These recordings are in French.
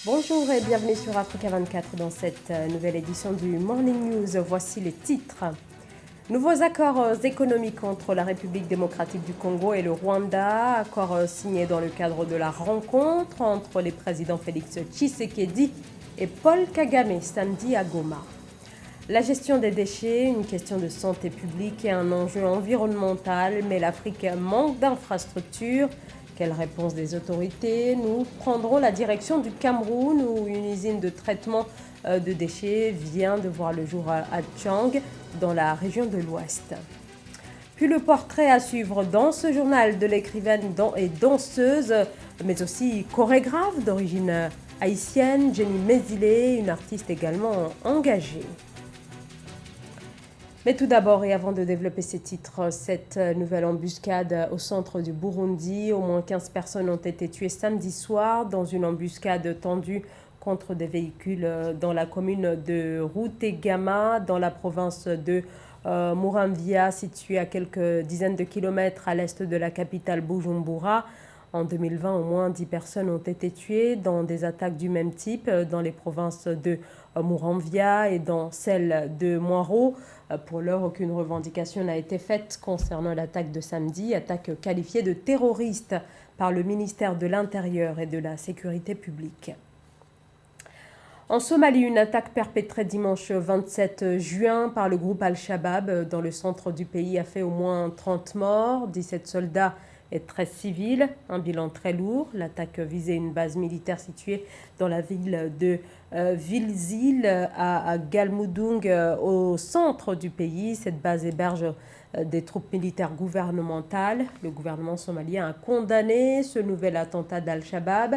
Bonjour et bienvenue sur Africa 24 dans cette nouvelle édition du Morning News. Voici les titres. Nouveaux accords économiques entre la République démocratique du Congo et le Rwanda. Accords signés dans le cadre de la rencontre entre les présidents Félix Tshisekedi et Paul Kagame samedi à Goma. La gestion des déchets, une question de santé publique et un enjeu environnemental, mais l'Afrique manque d'infrastructures. Quelle réponse des autorités? Nous prendrons la direction du Cameroun où une usine de traitement de déchets vient de voir le jour à Tchang, dans la région de l'Ouest. Puis le portrait à suivre dans ce journal de l'écrivaine et danseuse, mais aussi chorégraphe d'origine haïtienne, Jenny Mézilé, une artiste également engagée. Mais tout d'abord, et avant de développer ces titres, cette nouvelle embuscade au centre du Burundi. Au moins 15 personnes ont été tuées samedi soir dans une embuscade tendue contre des véhicules dans la commune de Rutegama, dans la province de Muramvya, située à quelques dizaines de kilomètres à l'est de la capitale Bujumbura. En 2020, au moins 10 personnes ont été tuées dans des attaques du même type dans les provinces de Muramvya et dans celle de Mwaro. Pour l'heure, aucune revendication n'a été faite concernant l'attaque de samedi, attaque qualifiée de terroriste par le ministère de l'Intérieur et de la Sécurité publique. En Somalie, une attaque perpétrée dimanche 27 juin par le groupe Al-Shabaab dans le centre du pays a fait au moins 30 morts, 17 soldats et 13 civils, un bilan très lourd. L'attaque visait une base militaire située dans la ville de Vilzil à Galmudug au centre du pays. Cette base héberge des troupes militaires gouvernementales. Le gouvernement somalien a condamné ce nouvel attentat d'Al-Shabaab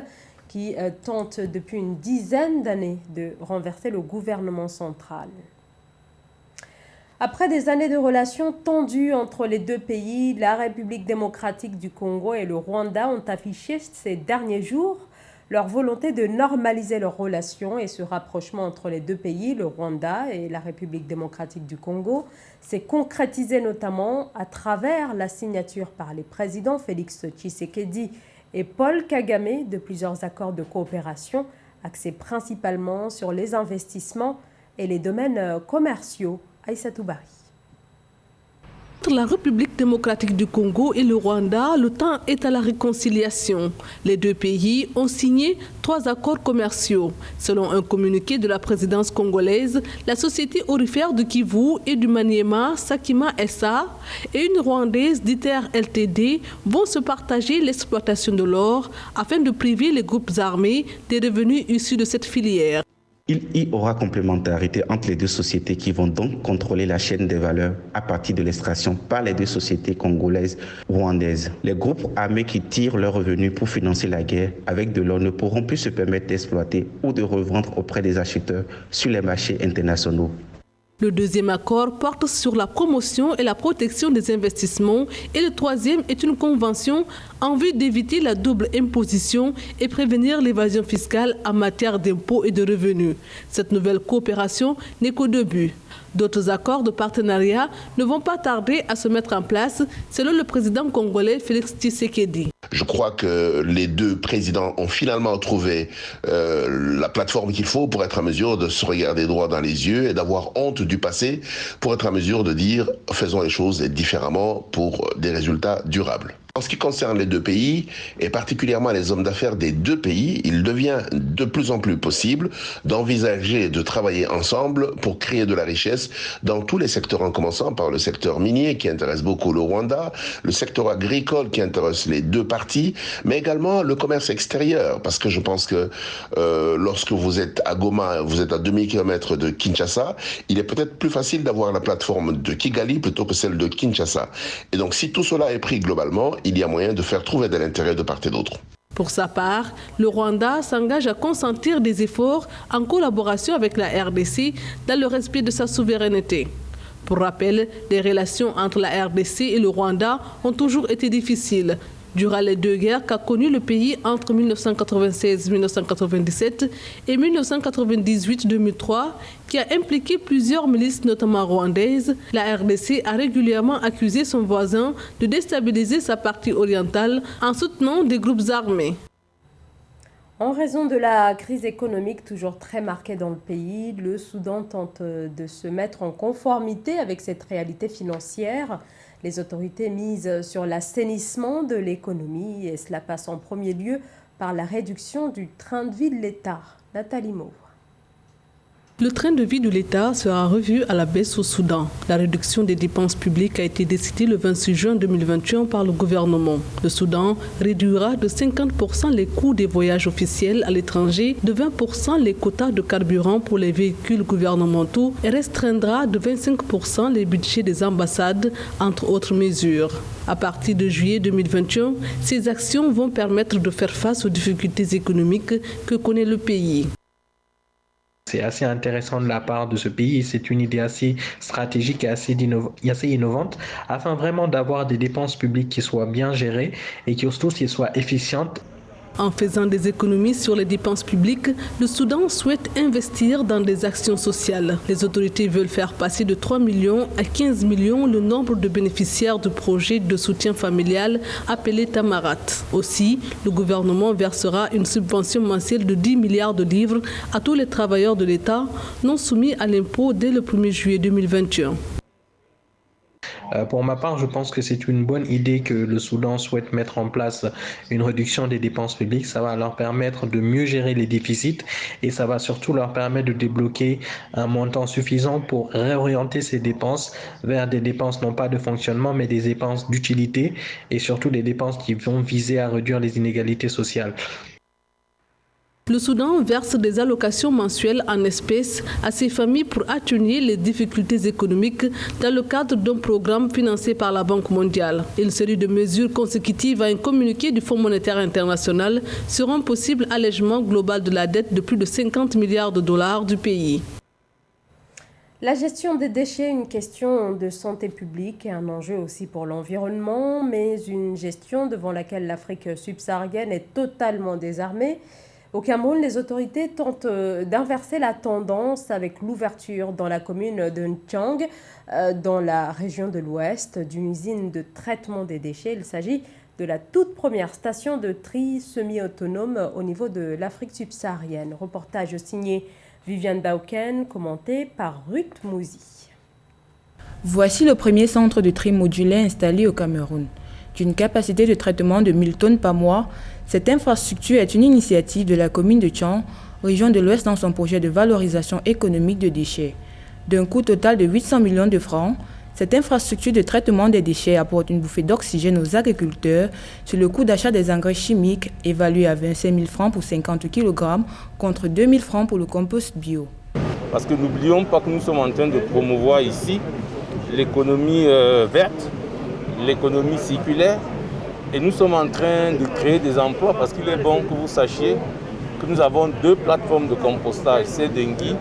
qui tente depuis une dizaine d'années de renverser le gouvernement central. Après des années de relations tendues entre les deux pays, la République démocratique du Congo et le Rwanda ont affiché ces derniers jours leur volonté de normaliser leurs relations et ce rapprochement entre les deux pays, le Rwanda et la République démocratique du Congo, s'est concrétisé notamment à travers la signature par les présidents Félix Tshisekedi et Paul Kagame de plusieurs accords de coopération axés principalement sur les investissements et les domaines commerciaux. Aïssatou Bari. Entre la République démocratique du Congo et le Rwanda, le temps est à la réconciliation. Les deux pays ont signé 3 accords commerciaux. Selon un communiqué de la présidence congolaise, la société aurifère de Kivu et du Maniema, Sakima SA, et une rwandaise d'ITER LTD vont se partager l'exploitation de l'or afin de priver les groupes armés des revenus issus de cette filière. Il y aura complémentarité entre les deux sociétés qui vont donc contrôler la chaîne des valeurs à partir de l'extraction par les deux sociétés congolaises rwandaises. Les groupes armés qui tirent leurs revenus pour financer la guerre avec de l'or ne pourront plus se permettre d'exploiter ou de revendre auprès des acheteurs sur les marchés internationaux. Le deuxième accord porte sur la promotion et la protection des investissements et le troisième est une convention en vue d'éviter la double imposition et prévenir l'évasion fiscale en matière d'impôts et de revenus. Cette nouvelle coopération n'est qu'au début. D'autres accords de partenariat ne vont pas tarder à se mettre en place, selon le président congolais Félix Tshisekedi. Je crois que les deux présidents ont finalement trouvé la plateforme qu'il faut pour être en mesure de se regarder droit dans les yeux et d'avoir honte du passé pour être en mesure de dire faisons les choses différemment pour des résultats durables. En ce qui concerne les deux pays, et particulièrement les hommes d'affaires des deux pays, il devient de plus en plus possible d'envisager de travailler ensemble pour créer de la richesse dans tous les secteurs, en commençant par le secteur minier qui intéresse beaucoup le Rwanda, le secteur agricole qui intéresse les deux parties, mais également le commerce extérieur, parce que je pense que lorsque vous êtes à Goma, vous êtes à 2000 km de Kinshasa, il est peut-être plus facile d'avoir la plateforme de Kigali plutôt que celle de Kinshasa. Et donc si tout cela est pris globalement, il y a moyen de faire trouver de l'intérêt de part et d'autre. Pour sa part, le Rwanda s'engage à consentir des efforts en collaboration avec la RDC dans le respect de sa souveraineté. Pour rappel, les relations entre la RDC et le Rwanda ont toujours été difficiles. Durant les deux guerres qu'a connues le pays entre 1996-1997 et 1998-2003, qui a impliqué plusieurs milices, notamment rwandaises, la RDC a régulièrement accusé son voisin de déstabiliser sa partie orientale en soutenant des groupes armés. En raison de la crise économique toujours très marquée dans le pays, le Soudan tente de se mettre en conformité avec cette réalité financière. Les autorités misent sur l'assainissement de l'économie et cela passe en premier lieu par la réduction du train de vie de l'État. Nathalie Mauve. Le train de vie de l'État sera revu à la baisse au Soudan. La réduction des dépenses publiques a été décidée le 26 juin 2021 par le gouvernement. Le Soudan réduira de 50% les coûts des voyages officiels à l'étranger, de 20% les quotas de carburant pour les véhicules gouvernementaux et restreindra de 25% les budgets des ambassades, entre autres mesures. À partir de juillet 2021, ces actions vont permettre de faire face aux difficultés économiques que connaît le pays. C'est assez intéressant de la part de ce pays et c'est une idée assez stratégique et assez innovante afin vraiment d'avoir des dépenses publiques qui soient bien gérées et qui soient efficientes. En faisant des économies sur les dépenses publiques, le Soudan souhaite investir dans des actions sociales. Les autorités veulent faire passer de 3 millions à 15 millions le nombre de bénéficiaires de projets de soutien familial appelés Tamarat. Aussi, le gouvernement versera une subvention mensuelle de 10 milliards de livres à tous les travailleurs de l'État non soumis à l'impôt dès le 1er juillet 2021. Pour ma part, je pense que c'est une bonne idée que le Soudan souhaite mettre en place une réduction des dépenses publiques. Ça va leur permettre de mieux gérer les déficits et ça va surtout leur permettre de débloquer un montant suffisant pour réorienter ces dépenses vers des dépenses non pas de fonctionnement mais des dépenses d'utilité et surtout des dépenses qui vont viser à réduire les inégalités sociales. Le Soudan verse des allocations mensuelles en espèces à ces familles pour atténuer les difficultés économiques dans le cadre d'un programme financé par la Banque mondiale. Une série de mesures consécutives à un communiqué du Fonds monétaire international sur un possible allègement global de la dette de plus de 50 milliards de dollars du pays. La gestion des déchets, une question de santé publique et un enjeu aussi pour l'environnement, mais une gestion devant laquelle l'Afrique subsaharienne est totalement désarmée. Au Cameroun, les autorités tentent d'inverser la tendance avec l'ouverture dans la commune de N'Tchang, dans la région de l'Ouest, d'une usine de traitement des déchets. Il s'agit de la toute première station de tri semi-autonome au niveau de l'Afrique subsaharienne. Reportage signé Viviane Dauken, commenté par Ruth Mouzi. Voici le premier centre de tri modulé installé au Cameroun. D'une capacité de traitement de 1000 tonnes par mois, cette infrastructure est une initiative de la commune de Tchang, région de l'Ouest, dans son projet de valorisation économique de déchets. D'un coût total de 800 millions de francs, cette infrastructure de traitement des déchets apporte une bouffée d'oxygène aux agriculteurs sur le coût d'achat des engrais chimiques évalué à 25 000 francs pour 50 kg contre 2 000 francs pour le compost bio. Parce que n'oublions pas que nous sommes en train de promouvoir ici l'économie verte, l'économie circulaire. Et nous sommes en train de créer des emplois parce qu'il est bon que vous sachiez que nous avons 2 plateformes de compostage, celle d'Engui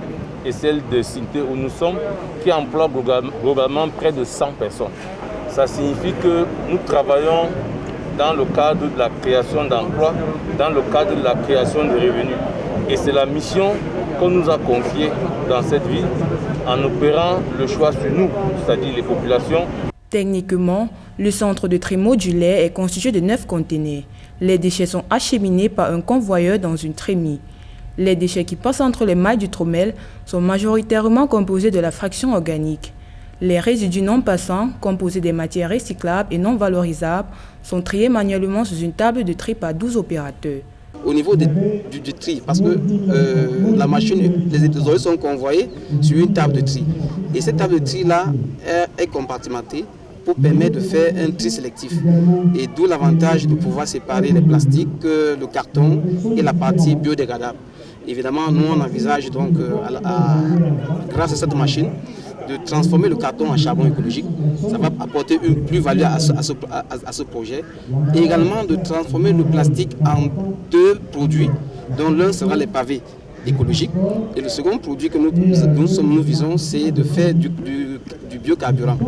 et celle de Sinté où nous sommes, qui emploient globalement près de 100 personnes. Ça signifie que nous travaillons dans le cadre de la création d'emplois, dans le cadre de la création de revenus. Et c'est la mission qu'on nous a confiée dans cette ville en opérant le choix sur nous, c'est-à-dire les populations. Techniquement, le centre de tri modulaire est constitué de 9 conteneurs. Les déchets sont acheminés par un convoyeur dans une trémie. Les déchets qui passent entre les mailles du trommel sont majoritairement composés de la fraction organique. Les résidus non passants, composés des matières recyclables et non valorisables, sont triés manuellement sous une table de tri par 12 opérateurs. Au niveau du tri, parce que la machine, les oreilles sont convoyés sur une table de tri. Et cette table de tri-là est compartimentée pour permettre de faire un tri sélectif. Et d'où l'avantage de pouvoir séparer les plastiques, le carton et la partie biodégradable. Évidemment, nous on envisage donc, grâce à cette machine, de transformer le carton en charbon écologique. Ça va apporter une plus-value à ce projet. Et également de transformer le plastique en 2 produits, dont l'un sera les pavés écologiques. Et le second produit que nous visons, c'est de faire du biocarburant.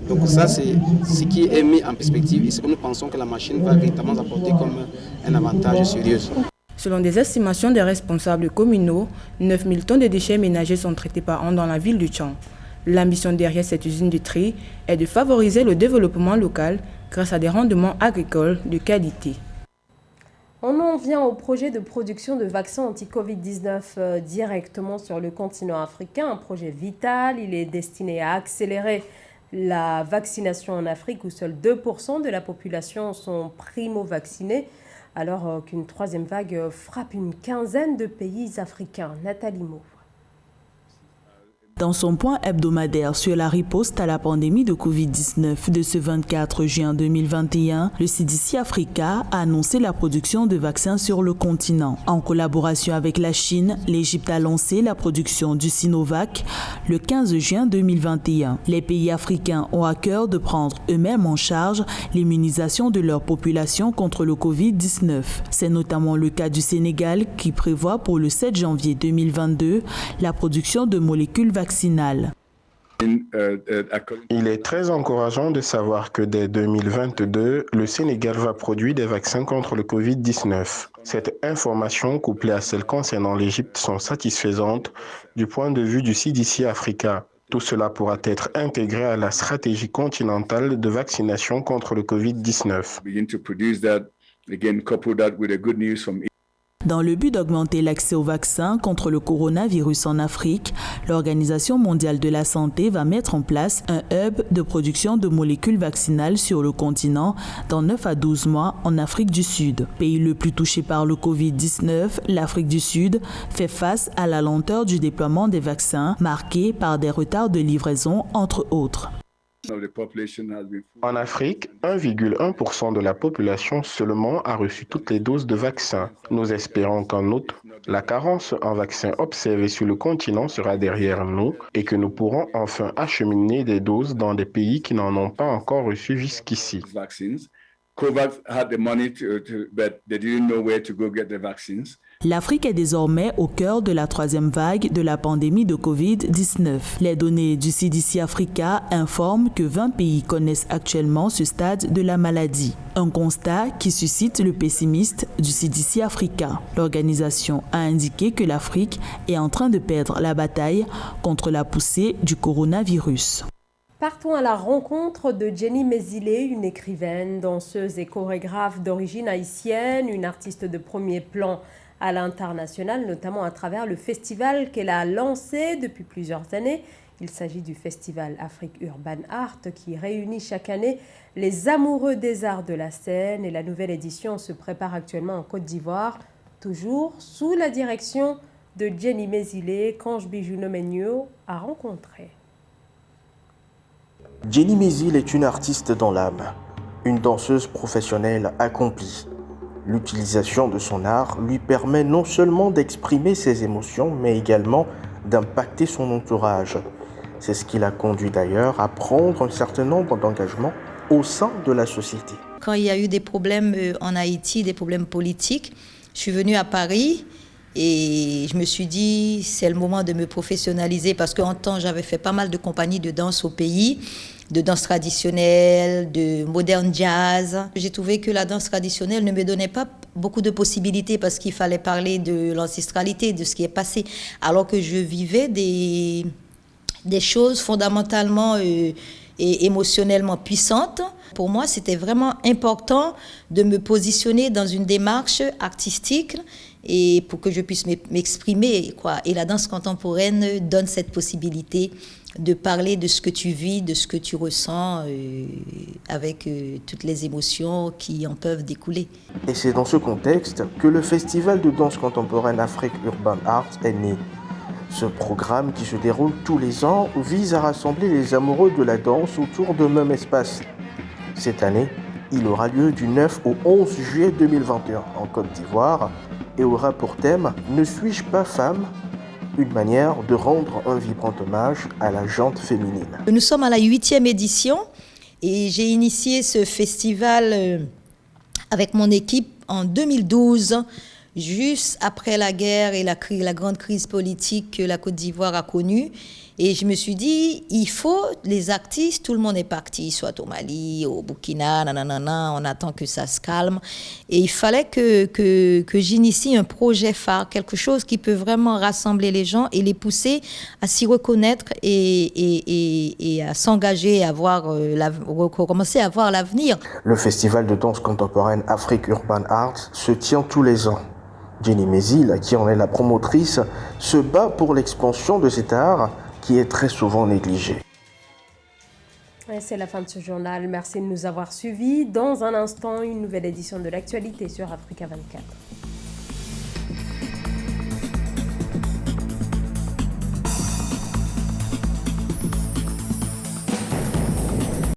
Donc ça, c'est ce qui est mis en perspective et ce que nous pensons que la machine va véritablement apporter comme un avantage sérieux. Selon des estimations des responsables communaux, 9 000 tonnes de déchets ménagers sont traités par an dans la ville de Tchang. L'ambition derrière cette usine de tri est de favoriser le développement local grâce à des rendements agricoles de qualité. On en vient au projet de production de vaccins anti-Covid-19 directement sur le continent africain, un projet vital. Il est destiné à accélérer la vaccination en Afrique où seuls 2% de la population sont primo-vaccinés, alors qu'une troisième vague frappe une quinzaine de pays africains. Nathalie Mau. Dans son point hebdomadaire sur la riposte à la pandémie de Covid-19 de ce 24 juin 2021, le CDC Africa a annoncé la production de vaccins sur le continent. En collaboration avec la Chine, l'Égypte a lancé la production du Sinovac le 15 juin 2021. Les pays africains ont à cœur de prendre eux-mêmes en charge l'immunisation de leur population contre le Covid-19. C'est notamment le cas du Sénégal qui prévoit pour le 7 janvier 2022 la production de molécules vaccinales. Il est très encourageant de savoir que dès 2022, le Sénégal va produire des vaccins contre le Covid-19. Cette information, couplée à celle concernant l'Égypte, sont satisfaisantes du point de vue du CDC Africa. Tout cela pourra être intégré à la stratégie continentale de vaccination contre le Covid-19. Dans le but d'augmenter l'accès aux vaccins contre le coronavirus en Afrique, l'Organisation mondiale de la santé va mettre en place un hub de production de molécules vaccinales sur le continent dans 9 à 12 mois en Afrique du Sud. Pays le plus touché par le Covid-19, l'Afrique du Sud fait face à la lenteur du déploiement des vaccins, marquée par des retards de livraison, entre autres. En Afrique, 1,1% de la population seulement a reçu toutes les doses de vaccins. Nous espérons qu'en août, la carence en vaccins observée sur le continent sera derrière nous et que nous pourrons enfin acheminer des doses dans des pays qui n'en ont pas encore reçu jusqu'ici. L'Afrique est désormais au cœur de la troisième vague de la pandémie de Covid-19. Les données du CDC Africa informent que 20 pays connaissent actuellement ce stade de la maladie. Un constat qui suscite le pessimisme du CDC Africa. L'organisation a indiqué que l'Afrique est en train de perdre la bataille contre la poussée du coronavirus. Partons à la rencontre de Jenny Mézilé, une écrivaine, danseuse et chorégraphe d'origine haïtienne, une artiste de premier plan à l'international, notamment à travers le festival qu'elle a lancé depuis plusieurs années. Il s'agit du festival Afrique Urban Art qui réunit chaque année les amoureux des arts de la scène et la nouvelle édition se prépare actuellement en Côte d'Ivoire, toujours sous la direction de Jenny Mézilé, qu'Ange Bijou-Nomenio a rencontré. Jenny Mézilé est une artiste dans l'âme, une danseuse professionnelle accomplie. L'utilisation de son art lui permet non seulement d'exprimer ses émotions, mais également d'impacter son entourage. C'est ce qui l'a conduit d'ailleurs à prendre un certain nombre d'engagements au sein de la société. Quand il y a eu des problèmes en Haïti, des problèmes politiques, je suis venue à Paris et je me suis dit c'est le moment de me professionnaliser parce qu'en temps j'avais fait pas mal de compagnies de danse au pays, de danse traditionnelle, de modern jazz. J'ai trouvé que la danse traditionnelle ne me donnait pas beaucoup de possibilités parce qu'il fallait parler de l'ancestralité, de ce qui est passé, alors que je vivais des choses fondamentalement et émotionnellement puissantes. Pour moi, c'était vraiment important de me positionner dans une démarche artistique et pour que je puisse m'exprimer, quoi. Et la danse contemporaine donne cette possibilité de parler de ce que tu vis, de ce que tu ressens, avec toutes les émotions qui en peuvent découler. Et c'est dans ce contexte que le festival de danse contemporaine Afrique Urban Art est né. Ce programme, qui se déroule tous les ans, vise à rassembler les amoureux de la danse autour d'un même espace. Cette année, il aura lieu du 9 au 11 juillet 2021 en Côte d'Ivoire et aura pour thème « Ne suis-je pas femme ?» une manière de rendre un vibrant hommage à la gente féminine. Nous sommes à la 8e édition et j'ai initié ce festival avec mon équipe en 2012, juste après la guerre et la grande crise politique que la Côte d'Ivoire a connue. Et je me suis dit, il faut les artistes, tout le monde est parti, soit au Mali, au Burkina, nanana, on attend que ça se calme. Et il fallait que j'initie un projet phare, quelque chose qui peut vraiment rassembler les gens et les pousser à s'y reconnaître et à s'engager, à recommencer à voir l'avenir. Le festival de danse contemporaine Afrique Urban Arts se tient tous les ans. Jenny Mézil, qui en est la promotrice, se bat pour l'expansion de cet art qui est très souvent négligé. C'est la fin de ce journal. Merci de nous avoir suivis. Dans un instant, une nouvelle édition de l'actualité sur Africa 24.